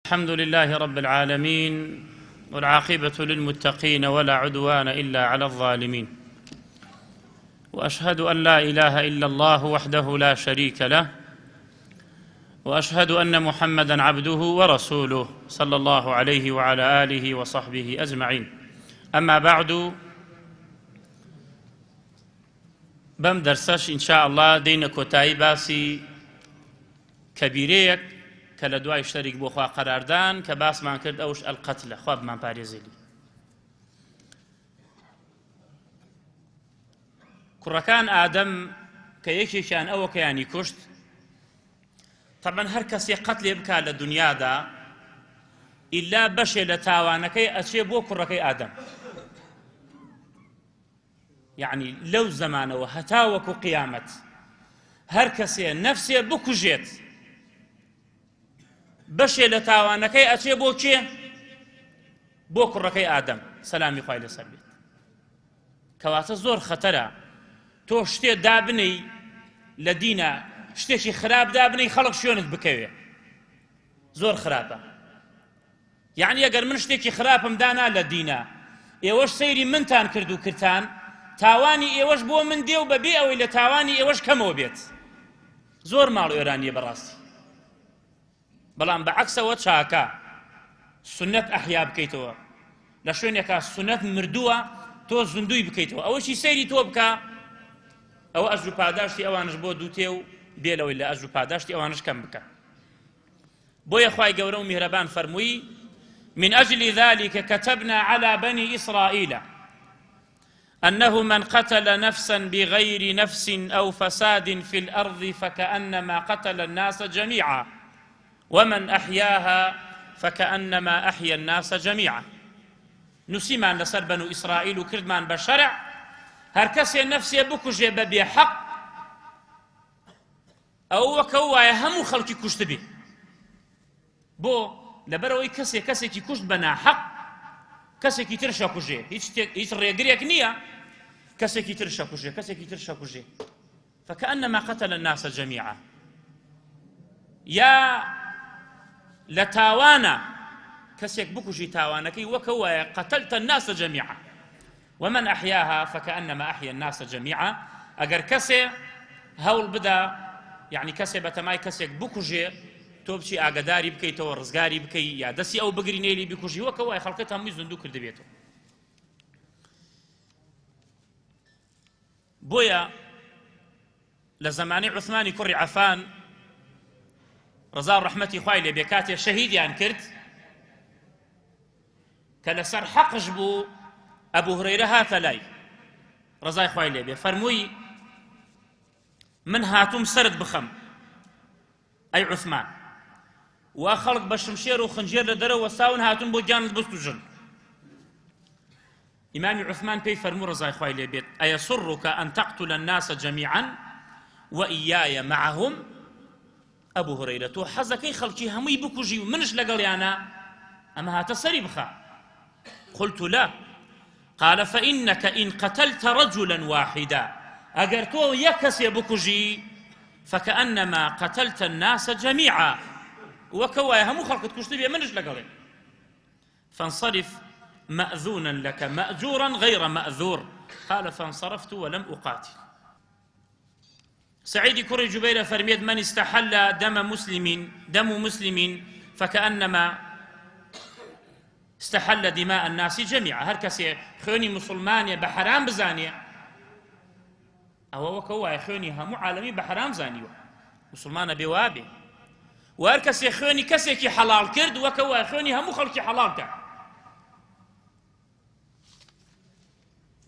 الحمد لله رب العالمين والعاقبة للمتقين ولا عدوان إلا على الظالمين، وأشهد أن لا إله إلا الله وحده لا شريك له، وأشهد أن محمدًا عبده ورسوله صلى الله عليه وعلى آله وصحبه أجمعين. أما بعد، بەم دەرسەش ئینشاء الله دێینە کۆتایی باسی کەبیرەیەک کە لە دوای شەریک بۆ خوا قەراردان کە باسمان کرد ئەوش ئەلقەتلە، خوا بمان پارێزێلی. کوڕەکان ئادەم کە یەکێکیان ئەوە کەیانی کوشت، طبعاً هەر کەسێک قەتلێ بکات لە دنیادا ئیلا بەشێ لە تاوانەکەی ئەچێ بۆ کوڕەکەی ئادەم. يعني لو زمانه هتاوك قيامت هر كسي نفسي بكوجيت بشي لتاوانكي اتشي بوكي بوك الركي آدم سلامي خواه لسربيت كواتا زور خطرة تو شتي دابني لدينا شتي خراب دابني خلق شونت بكوي زور خرابة. يعني اگر من شتي خراب مدانا لدينا ايوش سيري منتان كردو كرتان تاوانی ئێوەش بۆ من دێ و بەبێ ئەوەی لە تاوانی ئێوەش کەمەوە بێت. زۆر ماڵ ئێرانیە بەڕاستی، بەڵام بەعەکسەوە چاکە سنەت ئەحیا بکەیتەوە، لە شوێنێکە سنەت مردووە تۆ زوندوی بکەیتەوە، ئەوەشی سەیری تۆ بکە، ئەوە ئەجر و پاداشتی ئەوانش بۆ دووتێ و بێلەوەی لە ئەجر و پاداشتی ئەوانش کەم بکە. بۆیە خوای گەورە و میهرەبان فەرمووی: من أجل ذلك كتبنا على بني إسرائيل أنه من قتل نفسا بغير نفس أو فساد في الأرض فكأنما قتل الناس جميعا ومن أحياها فكأنما أحيا الناس جميعا. نسيمان لسر بنو إسرائيل كردمان بشرع هر كسي نفسي بكجي ببي حق أو وكوايا همو خلقي كشت به بو لبروي كسي كي كشت بنا حق کەسێکی تر شەکوژێ، هیچ ڕێگرێک نییە، کەسێکی تر شەکوژێ، کەسێکی تر شەکوژێ، فكأنما قتل الناس جميعا. یا لە تاوانە کەسێک بکوژی تاوانەکەی وەکەوایە قتلت الناس جميعا ومن أحياها فكأنما أحيا الناس جميعا. ئەگەر کەسێ هەوڵ بدا، یعنی کەسێ بەتەمای کەسێک بکوژێ، تۆ بچی ئاگاداری بکەیتەوە، ڕزگاری بکەی، یا دەستی ئەو بگرینێلی بکوژی وەکەوای خەڵکت هەمووی زوندوو کردبێتەوە. بۆیە لە زەمانەی عوسمانی کوڕی عەفان ڕەزا و ڕەحمەتی خوای لێبێ کاتێ شەهیدیان کرد کە لەسەر حەقش بوو، ئەبوو هورەیرە هاتە لای ڕەزای خوای لێبێ، فەرمووی: من هاتووم سرت بخەم ئەی عوسمان، وا خەڵک بە شمشێر و خنجێر لە دەرەوە وەستاون هاتون بۆ گیانت بستوژن. ئیمامی عوسمان پێی فەرموو ڕەزای خوای لێبێت: ئەیەسڕک ئەن تەقتل الناس جەمیعا وئیایە معهم. ئەبوو هورەیرە تۆ حەزەکەی خەڵکی هەمووی بکوژی و منش لەگەڵیانە؟ ئەمە هاتە سەری بخە. قلت لا. قال فإنك إن قتلت رجلا واحدا، ئەگەر تۆ یەک کەسێ بکوژی فكأنما قتلت الناس جميعا وكواي همو خلقت كشت بي منش لقلي. فانصرف مأذونا لك مأجورا غير مأذور. قال فانصرفت ولم أقاتل. سعيد كري جبير فرميد: من استحل دم مسلم فكأنما استحل دماء الناس جميعا. هر كسي خوني مسلمانية بحرام بزانية أو وكواي خوني همو عالمي بحرام زانيو مسلمانة بوابي، وهر کەسێ خوێنی کەسێکی حەڵاڵ کرد وەکەوە خوێنی هەموو خەڵکی حەڵاڵ کرد.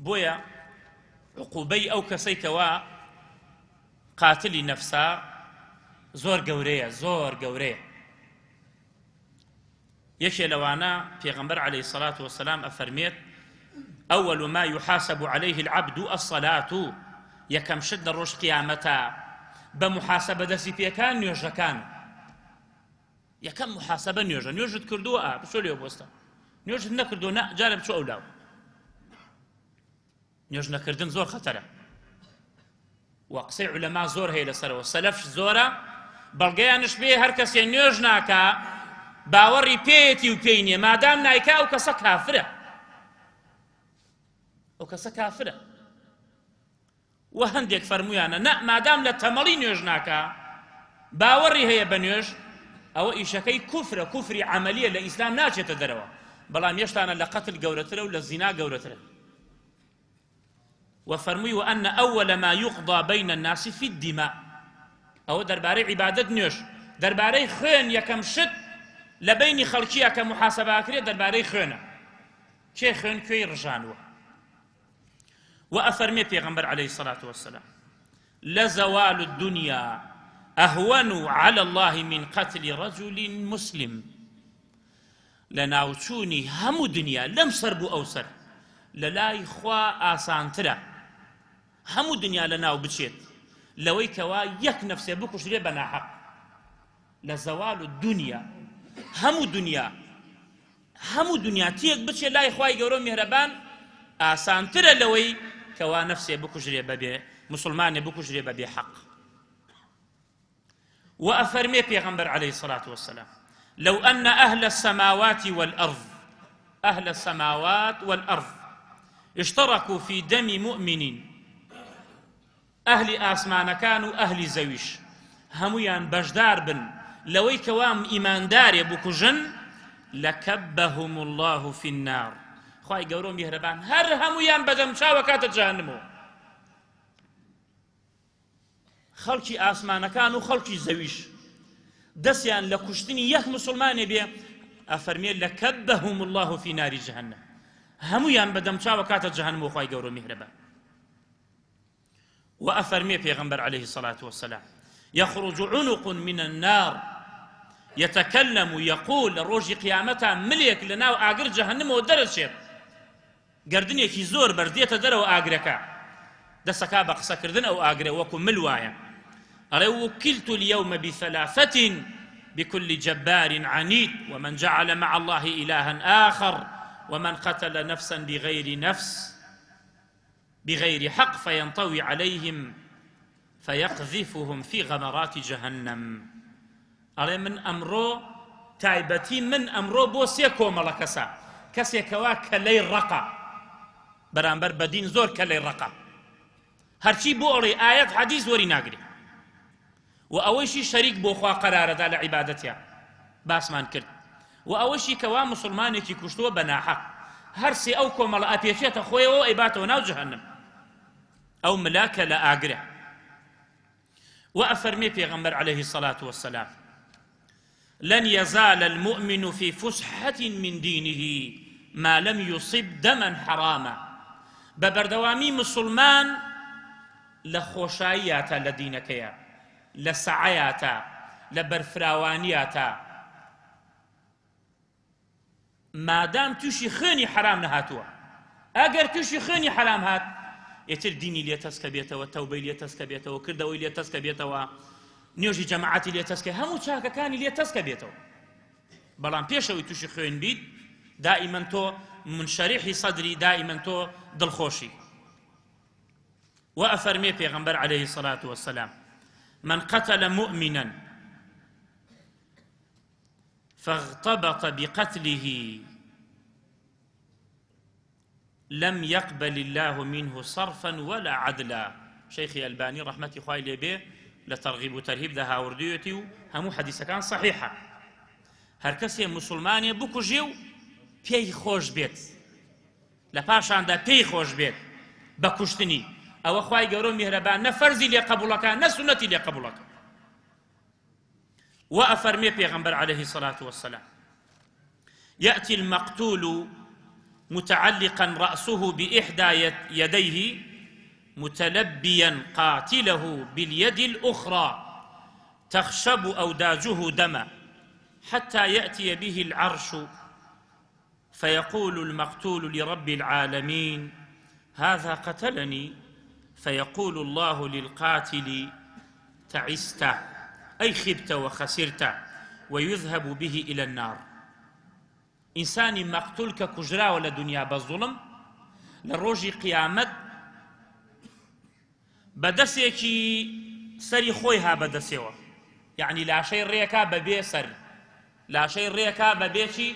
بۆیە عقوبەی ئەو کەسەی کەوا قاتلی نەفسا زۆر گەورەیە، زۆر گەورەیە. یەکێ لەوانە پێغەمبەر عەلەیهی سەڵات وەسەلام ئەفەرمێت: ئەوەل ما يحاسب عليه العبد الصلاة. یەکەم شت لە ڕۆژ قیامەتە بە محاسبە دەستی پێکان نوێژەکان. یەکەم محاسبە نوێژە. نوێژت کردووە بچۆ لێوە بۆستە، نوێژت نەکردووە نە جارە بچۆ ئەولاو. نوێژ نەکردن زۆر خەتەرە و قسەی عولەما زۆر هەیە لەسەرەوە، سەلەف زۆرە، بەڵگەیانش بێ هەر کەسێ نوێژ ناکا باوەڕی پێیەتی و پێی نییە مادام نایکا ئەو کەسە کافرە ئەو کەسە کافرە و هەندێک فەرمویانە نە مادام لە تەمەڵی نوێژ ناکا باوەڕی هەیە بە نوێژ ئەوە ئیشەکەی کوفرە کوفری عەمەلیە لە ئیسلام ناچێتە دەرەوە بەڵام یەشتانە لە قەتل گەورەترە و لە زینا گەورەترە وفرمي وأن أول ما يقضى بين الناس في الدماء أو درباري عبادة نيوش درباري خين يكم شد لبين خلقية كمحاسبة أكري درباري خينة كي خين كي رجانوه وأفرمي پیغمبر عليه الصلاة والسلام لزوال الدنيا أهون على الله من قتل رجل مسلم لناوچوني هم دنيا لم سربو أو سر للاي خوا آسانترا هم دنيا لناو بچيت لوي كوا يك نفسي بكش ري بنا حق لزوال الدنيا هم دنيا تيك بچي لاي خواي گورو مهربان آسانترا لوي كوا نفسي بكش ري ببي مسلمان بكش ري ببي حق وأفرمي پیغمبر عليه الصلاة والسلام لو أن أهل السماوات والأرض اشتركوا في دم مؤمن أهل آسمان كانوا أهل زويش هميان بجدار بن لوي كوام إيمان دار بكجن لكبهم الله في النار خواهي قولون يهربان هر هميان بدم شاوكات جهنمو خلقي آسمان كانوا خلقي زويش دسيان لكشتني يك مسلمان بيه أفرمي لكبهم الله في نار جهنم هميان بدم شاوكات جهنم وخواهي قولون يهربان وأفرمي پیغمبر عليه الصلاة والسلام يخرج عنق من النار يتكلم يقول روجي قيامتها مليك لنا وآقر جهنم ودرشت قردن يكي زور بردية در وآقركا دسكا بقصة كردن أو آقر وكو ملوايا أرى وكلت اليوم بثلاثة بكل جبار عنيد ومن جعل مع الله إلها آخر ومن قتل نفسا بغير حق فينطوي عليهم فيقذفهم في غمرات جهنم أرى من أمرو تايبتي من أمرو بوسيكو ملكسا كسيكوا كلي رقا برانبر بدين زور كلي رقا هرچی بۆڵێ ئاەت حەدیث وەری ناگری و ئەوەیشی شەریک بۆ خوا قەرارەدا لە عیبادەتیان باسمان کرد و ئەوەشی کەوا مسلمانێکی کوشتووە بە ناحەق هەرسێ ئەو کۆمەڵە ئەپێچێتە خۆیەوە ئەیباتەوە ناو جەهەنەم ئەو ملاکە لە ئاگرە و ئەفەرمێ پێغەمبەر عليه الصلاة والسلام لن يزال المؤمن في فسحة من دينه ما لم يصب دما حراما ببردوامي مسلمان لخوشاياتا لدينكيا لسعياتا لبرفراوانياتا ما دام توشي خيني حرام نهاتوا اگر توشي خيني حرام هات يتر ديني ليتسك بيتوا توبي ليتسك بيتوا كردوي ليتسك بيتوا نيوجي جماعتي ليتسك همو چاكا كاني ليتسك بيتوا بلان بيشوي توشي خين بيت دائما تو منشرح صدري دائما تو دلخوشي وأفرمي پیغمبر عليه الصلاة والسلام من قتل مؤمنا فاغتبط بقتله لم يقبل الله منه صرفا ولا عدلا شيخي الباني رحمة خواه لبيه لترغيب وترهيب ده هاورديوتي همو حديثة كان صحيحة هركسي مسلماني بكو جيو پێی خۆش بێت لە پاشاندا پێی خۆش بێت بە کوشتنی ئەوە خوای گەورە میهرەبان نە فەرزی لێ قبوڵەکە نە سونەتی لێ قبوڵەکە و ئەفەرمێ پێغەمبەر عليه الصلاة والسلام يأتي المقتول متعلقا رأسه بإحدى يديه متلبيا قاتله باليد الأخرى تخشب أوداجه دما حتى يأتي به العرش فيقول المقتول لرب العالمين هذا قتلني فيقول الله للقاتل تعست أي خبت وخسرت ويذهب به إلى النار إنساني مقتول ككجرا ولا دنيا بالظلم للروج قيامت بدسيكي سري خويها بدسيوه يعني لا شيء ريكا ببي سر لاشەی ڕێکا بەبێکی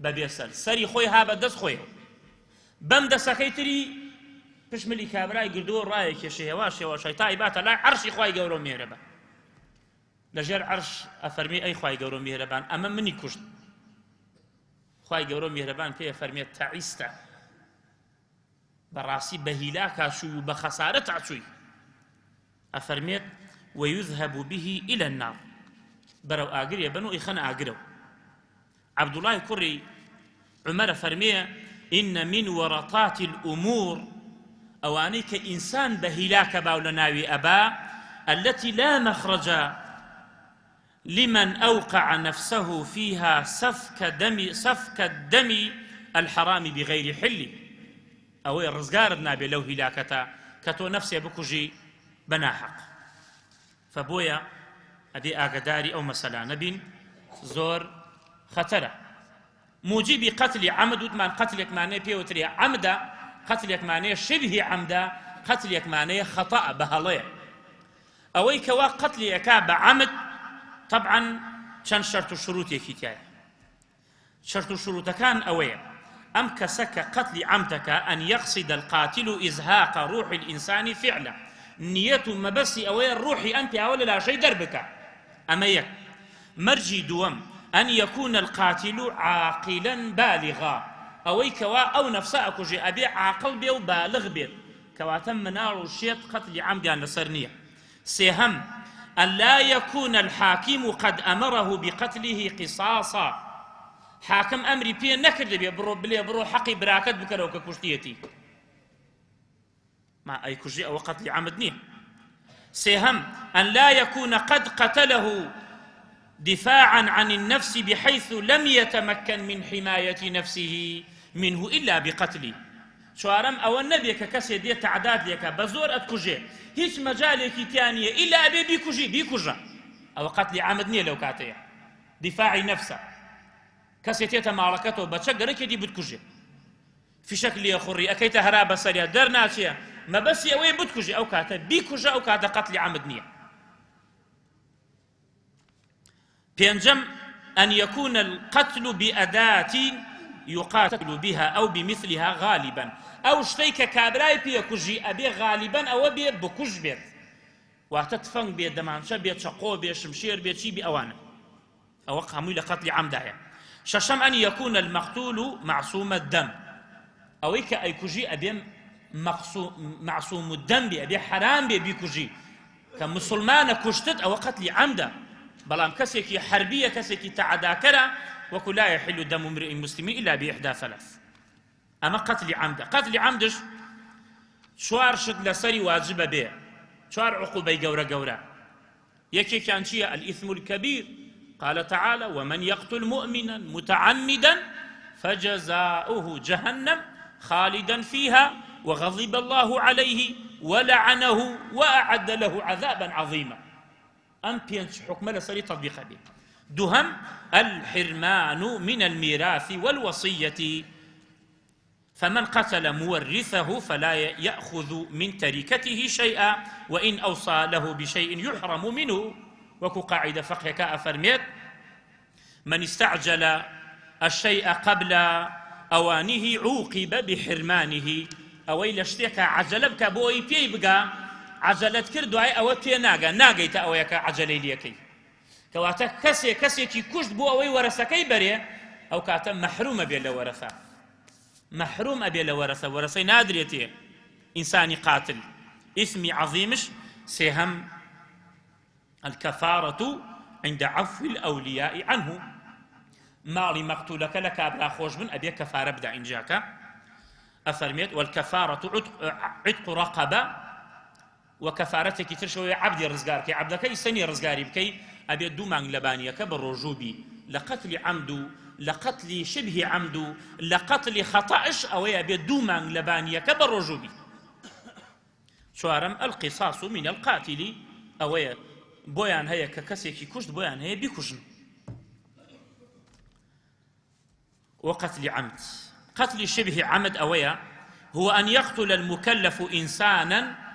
بەبێ سەری خۆی ها بە دەست خۆی بەم دەسەکەی تری پشملی کابرای گردووە ڕایەکێشە هێوا شەیتای باتە لای عەرشی خوای گەورە و میهرەبان لەژێر عەرش ئەفەرمی ئەی خوای گەورە و میهرەبان ئەمە منی کوشت خوای گەورە و میهرەبان پێ فەرمێت تەعیستە بەڕاستی بە هیلاکا چووی و بە خەسارەتا چووی ئەفەرمێت ويذهب به إلى النار برو آقرية بنو إخان آقرو عبد الله كري عمر فرمية إن من ورطات الأمور أوانيك إنسان بهلاك باولناوي أبا التي لا مخرج لمن أوقع نفسه فيها سفك الدم الحرام بغير حل أو الرزقار النابي لو هلاكتا كتو نفسي بكجي بناحق فبويا أبي آقداري أو مسألة نبين زور خطرة موجب قتل عمد من قتلك معناه بيوتري عمدا قتلك معناه شبه عمدا قتلك معناه خطأ بهالله أوي كوا قتلك بعمد طبعا شن شرط الشروط يكيتيا شرط الشروط كان أوي أم كسك قتل عمدك أن يقصد القاتل إزهاق روح الإنسان فعلا نيته مبسي أوي الروحي أنت أولا لا شيء دربك أما يك مرجي دوم أن يكون القاتل عاقلا بالغا أوي كوا أو نفسك جي أبي عاقل بي وبالغ بي كوا تم نار الشيط قتل عمد عن نصرنية سهم أن لا يكون الحاكم قد أمره بقتله قصاصا حاكم أمري بي نكرد بي برو حقي براكت بكرو ككشتيتي ما أي كجي أو قتل عمد سهم أن لا يكون قد قتله دفاعا عن النفس بحيث لم يتمكن من حماية نفسه منه إلا بقتله شوارم أو النبي ككسي دي تعداد لك بزور أتكجي هيش مجالك تانية إلا أبي بيكجا أو قتل عمد لو كاتيا دفاعي نفسه كسي تيتا معركته بتشقرك دي بتكجي في شكل يخري أكيت هرابة سريع در ناشية ما بس يوي بتكجي أو كاتا بيكجا أو كاتا قتل عمد بينجم أن يكون القتل بأداة يقاتل بها أو بمثلها غالبا أو شتيك كابراي بيكجي أبي غالبا أو أبي بكج بيت واتتفنق بيت دمانشا بيت شقو بيت شمشير بيت شي بأوانا أو قاموا لقتل عمدها ششم أن يكون المقتول معصوم الدم أو إيك أي كجي أبي معصوم الدم أبي حرام بيكجي كمسلمان كشتت أو قتل عمدا بلام كسيكي حربية كسيكي تعداكرة وكل لا يحل دم امرئ مسلم إلا بإحدى ثلاث أما قتل عمدش شوار شد لسري واجب به شوار عقوبة جورا يكي كان شيء الإثم الكبير قال تعالى ومن يقتل مؤمنا متعمدا فجزاؤه جهنم خالدا فيها وغضب الله عليه ولعنه وأعد له عذابا عظيما أم بينش حكم لسري تطبيق به دهم الحرمان من الميراث والوصية فمن قتل مورثه فلا يأخذ من تركته شيئا وإن أوصى له بشيء يحرم منه وكو قاعدة فقه كأفرميت من استعجل الشيء قبل أوانه عوقب بحرمانه أو لشتك عجلبك بوي بيبقى عجلت كردو أو تيناغا ناغيت أو يكا عجلي ليكي كواتا كسي كي كشت بو أوي ورثكي بري أو كاتا محروم أبي لورثة محروم أبي لورثة ورثي نادريتي إنساني قاتل إثمي عظيمش سهم الكفارة عند عفو الأولياء عنه مالي مقتولك لك أبلا خوش من أبي كفارة بدأ إنجاك أفرميت والكفارة عتق رقبة وكفارتك ترشوي عبد رزقارك عبدك يسني رزقاري بكي أبي دومان لبانيك بالرجوبي لقتل عمد لقتل شبه عمد لقتل خطأش أو أبي دومان لبانيك بالرجوبي شوارم القصاص من القاتل أو بويان هيا ككسيكي كشت بويان هيا بكشن وقتل عمد قتل شبه عمد أويا هو أن يقتل المكلف إنسانا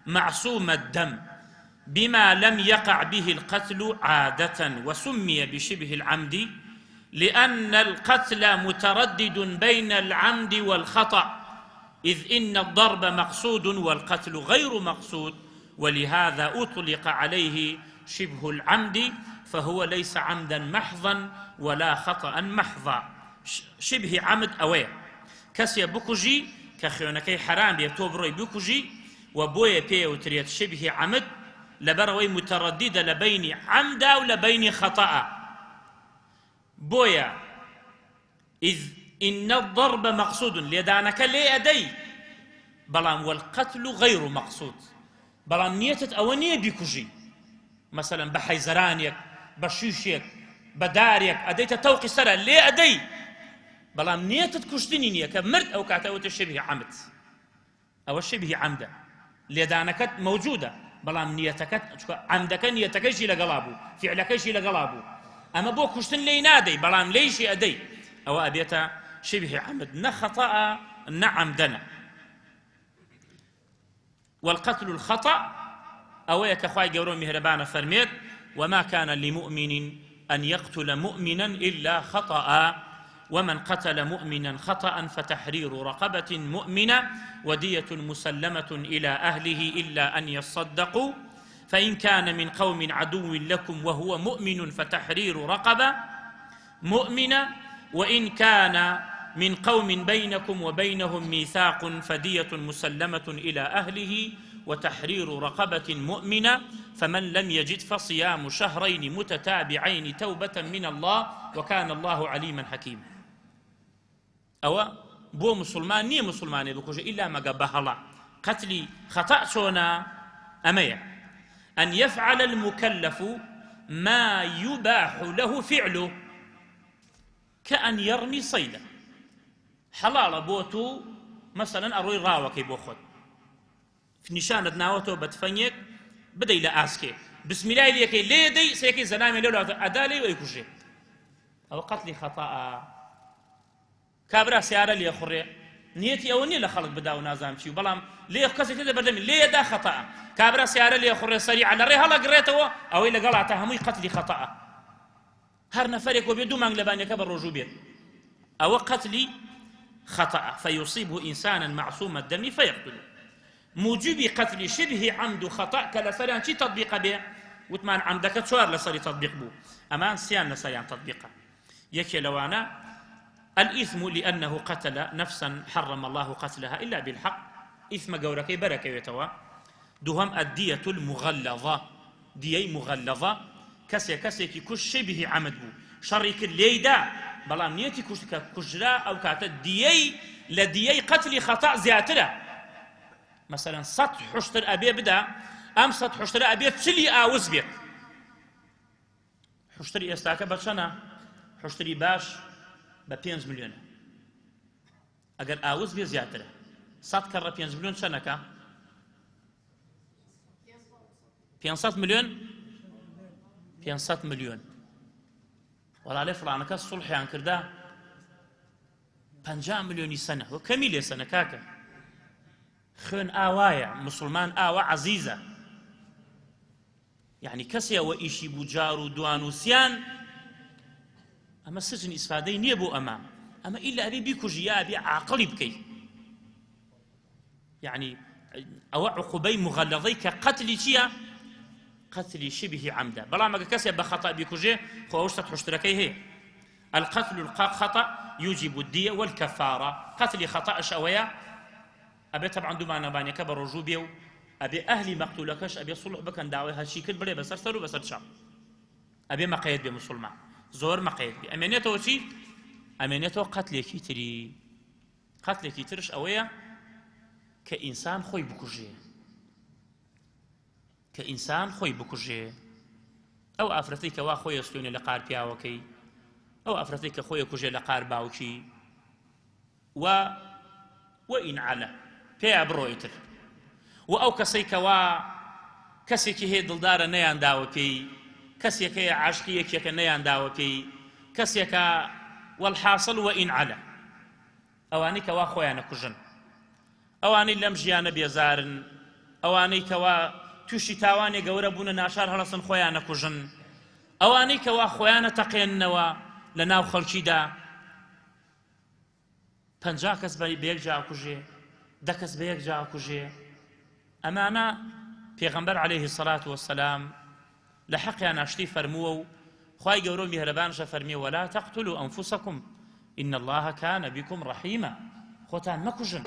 معصوم الدم بما لم يقع به القتل عادة، وسمي بشبه العمد لأن القتل متردد بين العمد والخطأ، إذ إن الضرب مقصود والقتل غير مقصود، ولهذا أطلق عليه شبه العمد، فهو ليس عمدا محضا ولا خطأ محضا. شبه عمد أوي كسي بكجي كخيونكي حرام بيتو بروي بكجي وبوي بيوتريت شبه عمد لبروي مترددة لبين عمدا ولبين خطأ. بويا إذ إن الضرب مقصود ليدانك لي أدي بلام والقتل غير مقصود، بلام نيتت أو نية بكجي مثلا بحيزرانيك بشيشيك بداريك أديت توقي سرا لي أدي بلام نيتت كشتني نية كمرت أو كاتوت الشبه عمد أو الشبه عمدا ليدانك موجودة بلام نيتك عمدك نيتك شي لقلابو فعلك شي لقلابو أما بو كشتن لي نادي بلام ليش أدي أو أبيتا شبه عمد نخطأ نعمدنا. والقتل الخطأ أو يكخواي قورو مهربان فرميت وما كان لمؤمن أن يقتل مؤمنا إلا خطأ، ومن قتل مؤمنا خطأ فتحرير رقبة مؤمنة ودية مسلمة إلى أهله إلا أن يصدقوا، فإن كان من قوم عدو لكم وهو مؤمن فتحرير رقبة مؤمنة، وإن كان من قوم بينكم وبينهم ميثاق فدية مسلمة إلى أهله وتحرير رقبة مؤمنة، فمن لم يجد فصيام شهرين متتابعين توبة من الله وكان الله عليما حكيما. أو بو مسلمان ني مسلمان بكوش إلا ما قبهلا قتلي خطأ شونا أمية أن يفعل المكلف ما يباح له فعله، كأن يرمي صيدا حلال بوتو مثلا أروي راوكي بوخد في نشانة ناوتو بتفنيك بدأ إلى آسكي بسم الله ليكي ليدي سيكي زنامي لولو أدالي ويكوشي أو قتل خطأ كابرا سيارة لي أخرى نيتي أو ني لخلق بداو نازام شيو بلام ليه كسي كده بردمي ليه دا خطأ كابرا سيارة لي أخرى سريعا لري هلا قريتو أو إلا قلعتها همي قتل خطأ هر نفرك وبيدو مان لباني كبر رجوبيت أو قتل خطأ فيصيبه إنسانا معصوم الدم فيقتله. موجب قتل شبه عمد خطأ كالسريان شي تطبيق به وثمان عمدك شوار لسري تطبيق بو أمان سيان لسريان تطبيقه يكي لوانا الإثم لأنه قتل نفسا حرم الله قتلها إلا بالحق إثم قوركي بركة يتوا دهم الدية المغلظة دية مغلظة كسي كش شبه عمد بو شريك الليدا بلام نيتي كجرا أو كاتا ديي لديي قتل خطأ زياترة مثلا سطح حشتر أبي بدا أم سطح حشتر أبي تشلي آوز بيت حشتري استاكا بچنا حشتري باش ب5 مليون أجر آوز بي زياترة سط كرة 5 مليون شنكا 500 مليون 500 مليون ولا لي فلانك الصلح عن كردا 50 مليون سنة وكميل سنة كاكا خن آوايا مسلمان آوا عزيزة يعني كسيا وإيشي بجار ودوان وسيان أما السجن إسفادي نيبو أما إلا أبي بيكوجي يا أبي عاقلي بكي يعني أو عقوبي مغلظي كقتل شيا قتل شبه عمدا بلا ما كسيا بخطأ بيكوجي خوش تحشتركي هي القتل الخطأ يوجب الدية والكفارة قتل خطأ شوية أبي طبعا دوما نباني كبر رجوبيو أبي أهلي مقتولكش أبي صلح بكن دعوة هالشيكل بري بسر سرو بسر شام أبي مقيد بمسلمان زور مقيد بي أمانيته وشي أمانيته قتلكي تري قتلكي ترش أويا كإنسان خوي بكوجي كإنسان خوي بكوجي أو أفرتيك وا خوي يسلوني لقار بياوكي أو أفرتيك خوي كوجي لقار باوكي وإن على بيا برويتر وأو كسيك وا كسيك هي دلدار نيان داوكي كسيك هي عاشقية كيك نيان داوكي كسيك والحاصل وإن على أواني كوا خويا نكوجن أواني لم جيانا بيزارن أواني كوا تووشی تاوانێ گەورە بوونە ناشار هەڵەسن خۆیان نەکوژن ئەوانەی کەوا خۆیانە تەقێننەوە لە ناو خەڵکیدا 50 کەس بە یەک جا کوژێ 10 کەس بە یەک جا کوژێ ئەمانە پێغەمبەر عەلەیهی سەڵات وەسەلام لە حەقیان ئاشتی فەرمووە و خوای گەورە میهرەبانشە فەرمیێ وەلا تەقتولوا ئەنفوسەکم ئین الله کان بکم ڕەحیمە خۆتان مەکوژن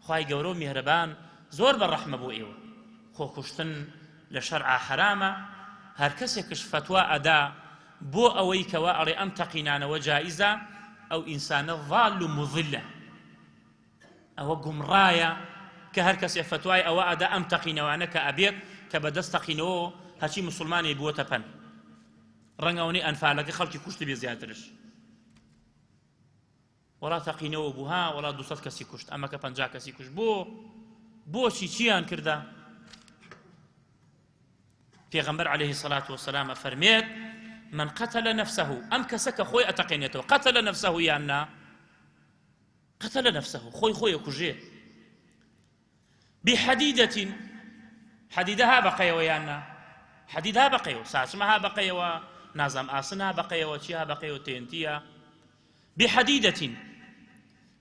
خوای گەورە میهرەبان زۆر بەڕەحمە بۆ ئێوە خۆ کوشتن لە شەرعا حرامە هەر کەسێکش فتوا ئەدا بۆ ئەوەی کەوا ئەڵێ ئەم تەقینانەوە جائیزە ئەو ئینسانە ضال و مضلە ئەوە گومڕایە کە هەر کەسێ فتوای ئەوە ئەدا ئەم تەقینەوانە کە ئەبێت کە بەدەست تەقینەوە هەچی مسلمانی بووەتە پەن ڕەنگەوەنی ئەنفالەکە خەڵکی کوشت بێ زیاترش وەڵا تەقینەوە بووها وەڵا 200 کەسی کوشت ئەمە کە 50 کەسی کوشت بۆچی چیان کردە پێغەمبەر عەلەیهی سەڵات وەسەلام فەرمێت من قتل نفسه ئەم کەسە کە خۆی ئەتەقێنێتەوە قتل نفسه یاننا قتل نفسه خۆی کوژێ بحديدة حديدها بقيوة يانا حديدها بقيوة ساسمها بقيوة نازم آسنها بقيوة شيها بقيوة تينتيا بحديدة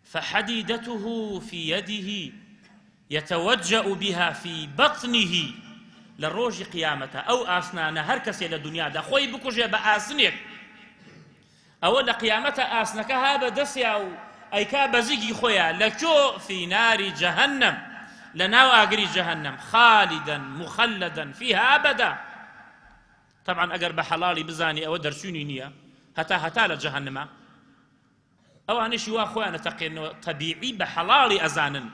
فحديدته في يده يتوجأ بها في بطنه للروج قيامته أو آسنانا هركسي لدنيا دا خوي بكوجي بآسنك أو لقيامته آسنك هذا دسي أو أي كابزيجي خويا لكو في نار جهنم لناو أجري جهنم خالدا مخلدا فيها أبدا طبعا أجر بحلالي بزاني أو درسوني نية هتا لجهنم أو أنا شو أخوانا تقين طبيعي بحلالي أزانا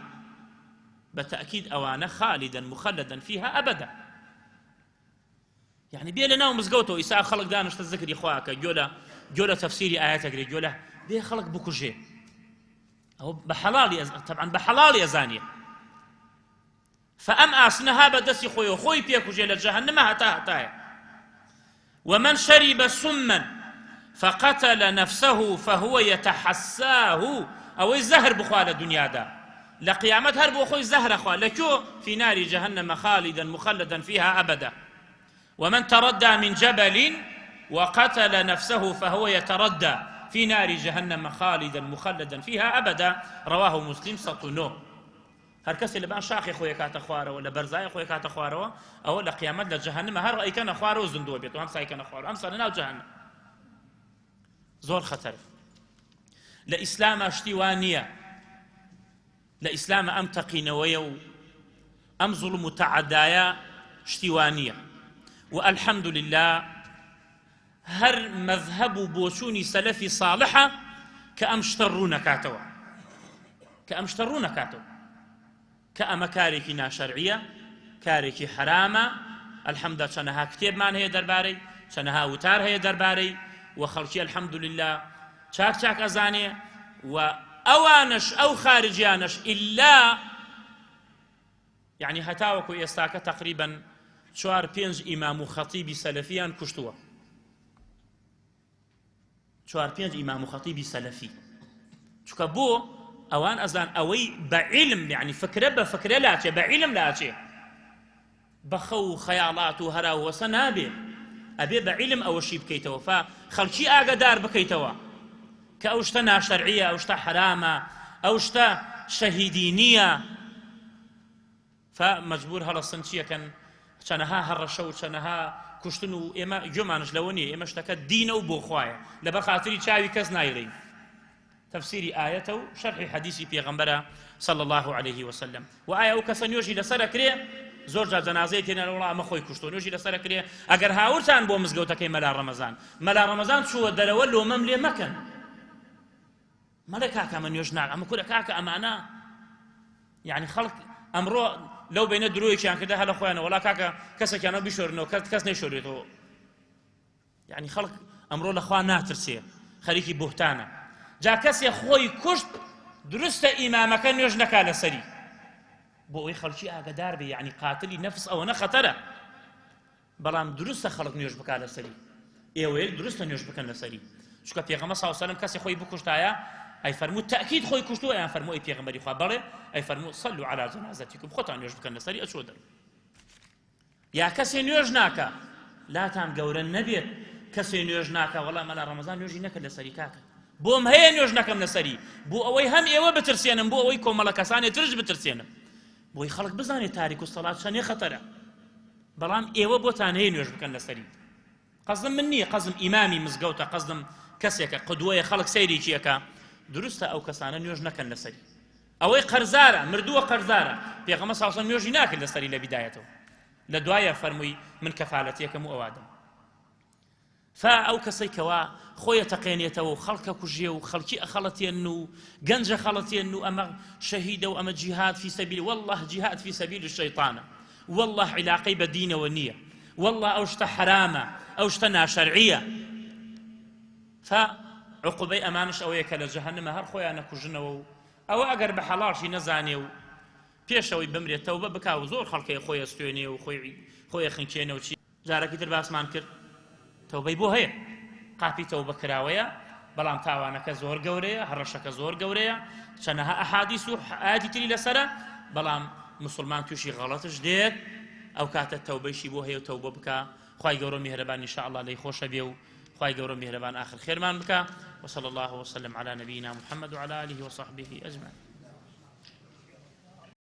بالتأكيد أو أنا خالدا مخلدا فيها أبدا يعني بيا لناو مزقوتو إساء خلق دانش تذكر إخواك جولا تفسيري آيات أجري جولا بيا خلق بكوجي أو بحلالي طبعا بحلالي أزانية فأم آسنها بدسي خوي بيكوجي لجهنم هتا ومن شرب سما فقتل نفسه فهو يتحساه أو الزهر بخوال الدنيا دا لقيامت هرب أخوي الزهر أخوال لكو في نار جهنم خالدا مخلدا فيها أبدا ومن تردى من جبل وقتل نفسه فهو يتردى في نار جهنم خالدا مخلدا فيها أبدا رواه مسلم سطنو هر کەسێ لەبان شاخی خۆی کاتە خوارەوە لە بەرزای خۆی کاتە خوارەوە ئەوە لە قیامەت لە جەهەنەمە هەر ئەیکەنە خوارەوە زندووە بێت و هەم سایکەنە خوارەوە ئەم سەر ناو جەهەنەم زۆر خەتەر لە ئیسلامە شتی وان نییە لە ئیسلامە ئەم تەقینەوەیە و ئەم زوڵم و تەعەدایە شتی وان نییە و ئەلحەمد لله هەر مەذهەب و بۆچوونی سەلەفی ساڵحە کە ئەم شتە ڕوو نەکاتەوە کە ئەمە کارێکی ناشەرعیە کارێکی حرامە ئەلحەمدە چەنەها کتێبمان هەیە دەربارەی چەنەها وتار هەیە دەربارەی و خەڵکی ئەلحەمدولله چاک ئەزانێ و ئەوانش ئەو خارجیانش ئیلا یعنی هەتاوەکو ئێستاکە تەقریبەن 4-5 ئیمام و خەتیبی سەلەفیان کوشتووە 4-5 ئیمام و خەتیبی سەلەفی چونکە بۆ ئەوان ئەزان ئەوەی بە عیلم یعنی فکرە بە فکرە لاچێ بە عیلم لاچێ بە خەو و خەیاڵات و هەراوەسە نابێ ئەبێ بە عیلم ئەوەشی بکەیتەوە فا خەڵکی ئاگادار بکەیتەوە کە ئەو شتە ناشەرعیە ئەو شتە حرامە ئەو شتە شەهیدی نییە فا مەجبور هەڵەسن چیەکەن چەنەها هەڕەشە و چەنەها کوشتن و ئێمە گوێمانش لەوە نییە ئێمە شتەکە دینە و بۆ خوایە لەبەر خاتری چاوی کەس نایڵین تفسيري آيته وشرح حديث پیغمبر صلى الله عليه وسلم وآية وكسن يوشي لسر كريه زور جا جنازه تينا والله ما خوي كشتو يوشي لسر كريه اگر هاورتان بو مزگوتکه ملا رمضان شو دلول و مملي مكن ملكا كمن يجنع اما كل كاكا امانه يعني خلق امرو لو بين دروي كان كده هلا خوينا ولا كاكا كسا كانوا بيشورنو كاس نشوريتو يعني خلق امرو لاخوانا ترسي خريكي بهتانه جا کەسێ خۆی کوشت دروستە ئیمامەکە نوێژ نەکا لەسەری بۆ ئەوەی خەڵکی ئاگادار بێ یعنی قاتلی نەفس ئەوەنە خەتەرە بەڵام دروستە خەڵک نوێژ بکا لەسەری ئێوەیە دروستە نوێژ بکەن لەسەری چونکە پێغەمبەر صلی الله علیه و سلم کەسێ خۆی بکوشتایە ئەی فەرموو تەئکید خۆی کوشتووە یان فەرموو ئەی پێغەمبەری خوا بەڵێ ئەی فەرموو صلوا علی جنازەتیکم خۆتان نوێژ بکەن لەسەری ئەچۆ دەرەوە یا کەسێ نوێژ ناکە لاتان گەورە نەبێت کەسێ نوێژ ناکە وەڵام مەلا ڕەمەزان نوێژی نەکرد لەسەری کاکە بۆم هەیە نوێژ نەکەم لەسەری بۆ ئەوەی هەم ئێوە بترسێنم بۆ ئەوەی کۆمەڵە کەسانێ ترش بترسێنم بۆی خەڵک بزانێت تاریک و سەڵات چەندێ خەتەرە بەڵام ئێوە بۆتان هەیە نوێژ بکەن لەسەری قەزم من نییە قەزم ئیمامی مزگەوتە قەزم کەسێکە قدوەیە خەڵک سەیرێکیەکە دروستە ئەو کەسانە نوێژ نەکەن لەسەری ئەوەی قەرزارە مردووە قەرزارە پێغەمبەر صلی الله علیه و سلم نوێژی ناکرد لەسەری لە بیدایەتەوە لە دوایە فەرمووی من کەفالەتێکم و ئەوادەم ئەو کەسەی کەوا خۆیە تەقێنێتەوە و خەڵکە کوژێ و خەڵکی ئەخەڵەتێن و گەنجە خەڵەتێن و ئەمە شەهیدە و ئەمە جیهاد فی سەبیل والله جیهاد فی سەبیل الشەیطانە والله علاقەی بە دینەوە نییە والله ئەو شتە حرامە ئەو شتە ناشەرعیە عقوبەی ئەمانش ئەوەیە کە لە جەهەنەمە هەر خۆیان نەکوژنەوە و ئەوە ئەگەر بە حەڵاشی نەزانێ و پێشەوەی بمرێت تەوبە بکا و زۆر خەڵکەی خۆی ئەستوێنێ و خۆی خنکێنە و چی جارێکی تر باسمان کرد تەوبەی بۆ هەیە قاپی تەوبە کراوەیە بەڵام تاوانەکە زۆر گەورەیە هەڕەشەکە زۆر گەورەیە چەندەها ئەحادیث و ئاەتی تری لەسەرە بەڵام مسلمان تووشی غەڵەتش دێت ئەو کاتە تەوبەیشی بۆ هەیە و تەوبە بکا خوای گەورە میهرەبان ئینشاءالله لێی خۆشە بێ و خوای گەورە میهرەبان آخر خێرمان بکا وصلى الله وسلم على نبينا محمد وعلى آله وصحبه أجمعين